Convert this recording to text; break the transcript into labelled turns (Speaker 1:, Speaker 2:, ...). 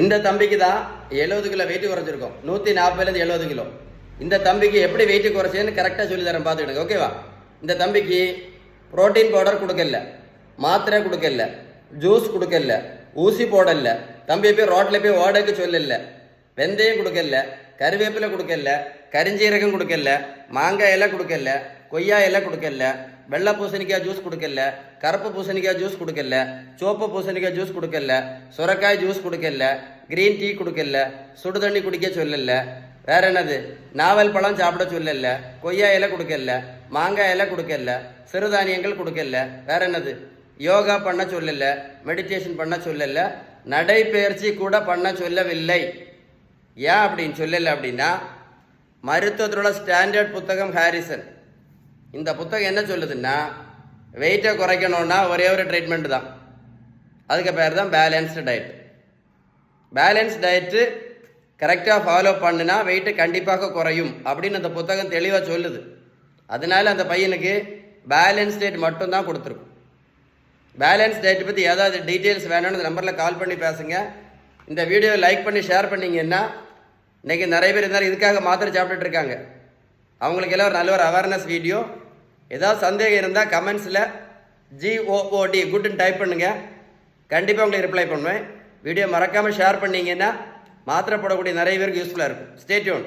Speaker 1: இந்த தம்பிக்கு தான் 70 கிலோ வெயிட் குறைச்சிருக்கோம். 140லேருந்து 70 கிலோ. இந்த தம்பிக்கு எப்படி வெயிட் குறைச்சேன்னு கரெக்டாக சொல்லி தரேன், பார்த்துக்கிடுங்க. ஓகேவா? இந்த தம்பிக்கு புரோட்டீன் பவுடர் கொடுக்கல, மாத்திரை கொடுக்கல, ஜூஸ் கொடுக்கல, ஊசி போடல, தம்பி போய் ரோட்டில் போய் ஓடக்கு சொல்லல, வெந்தயம் கொடுக்கல, கருவேப்பிலை கொடுக்கல, கரிஞ்சீரகம் கொடுக்கல, மாங்காய் எல்லாம் கொடுக்கல, கொய்யா எல்லாம் கொடுக்கல, வெள்ளை பூசணிக்காய் ஜூஸ் கொடுக்கல, கருப்பு பூசணிக்காய் ஜூஸ் கொடுக்கல, சோப்பு பூசணிக்காய் ஜூஸ் கொடுக்கல, சுரக்காய் ஜூஸ் கொடுக்கல, கிரீன் டீ கொடுக்கல, சுடு தண்ணி குடிக்க சொல்லல, வேற என்னது, நாவல் பழம் சாப்பிட சொல்லல, கொய்யா இலை கொடுக்கல, மாங்காய் இலை கொடுக்கல, சிறுதானியங்கள் கொடுக்கல, வேற என்னது, யோகா பண்ண சொல்லல, மெடிடேஷன் பண்ண சொல்லல, நடைபயிற்சி கூட பண்ண சொல்லவில்லை. ஏன் அப்படின்னு சொல்லல அப்படின்னா, மருத்துவத்தோட ஸ்டாண்டர்ட் புத்தகம் ஹாரிசன். இந்த புத்தகம் என்ன சொல்லுதுன்னா, வெயிட்டை குறைக்கணும்னா ஒரே ஒரு ட்ரீட்மெண்ட் தான். அதுக்கு பேர் தான் பேலன்ஸ்டு டயட். பேலன்ஸ் டயட்டு கரெக்டாக ஃபாலோ பண்ணுனா வெயிட்டு கண்டிப்பாக குறையும் அப்படின்னு அந்த புத்தகம் தெளிவாக சொல்லுது. அதனால அந்த பையனுக்கு பேலன்ஸ் டயட் மட்டும்தான் கொடுத்துருக்கும். பேலன்ஸ் டயட் பற்றி ஏதாவது டீட்டெயில்ஸ் வேணும்னு இந்த நம்பரில் கால் பண்ணி பேசுங்க. இந்த வீடியோவை லைக் பண்ணி ஷேர் பண்ணிங்கன்னா, இன்றைக்கி நிறைய பேர் இருந்தாலும் இதுக்காக மாத்திரை சாப்பிட்டுட்டு இருக்காங்க. அவங்களுக்கு எல்லாம் ஒரு நல்ல ஒரு அவேர்னஸ் வீடியோ. ஏதாவது சந்தேகம் இருந்தால் கமெண்ட்ஸில் GOOD குட்னு டைப் பண்ணுங்கள். கண்டிப்பாக உங்களுக்கு ரிப்ளை பண்ணுவேன். வீடியோ மறக்காமல் ஷேர் பண்ணிங்கன்னா மாத்திரை போடக்கூடிய நிறைய பேருக்கு யூஸ்ஃபுல்லாக இருக்கும். Stay tune.